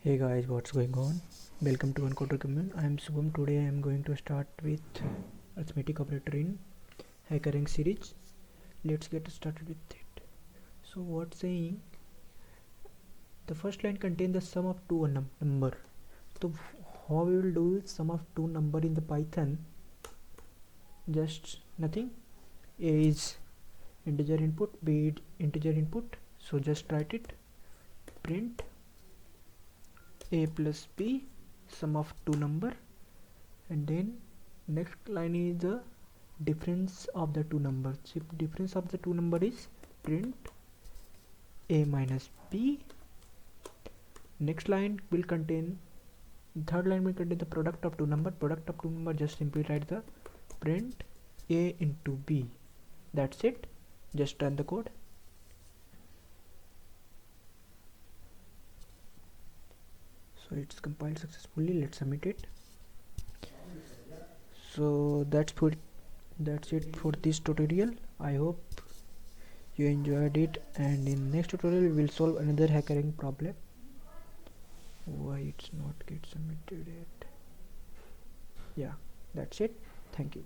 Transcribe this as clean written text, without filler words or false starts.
Hey guys, what's going on? Welcome to Uncoder Commune. I am Subham. Today I am going to start with Arithmetic Operator in Hackerrank series. Let's get started with it. So what's saying? The first line contains the sum of two number. So how we will do sum of two number in the Python? Just nothing. A is integer input, B is integer input. So just write it. Print a plus b sum of two number, and then next line is the difference of the two numbers. If difference of the two number is print a minus b. Next line will contain, third line will contain the product of two number. Product of two number, just simply write the print a into b. That's it. Just run the code. So it's compiled successfully. Let's submit it. So that's it for this tutorial. I hope you enjoyed it, and in next tutorial we will solve another Hackerrank problem. Why it's not get submitted yet? Yeah, that's it. Thank you.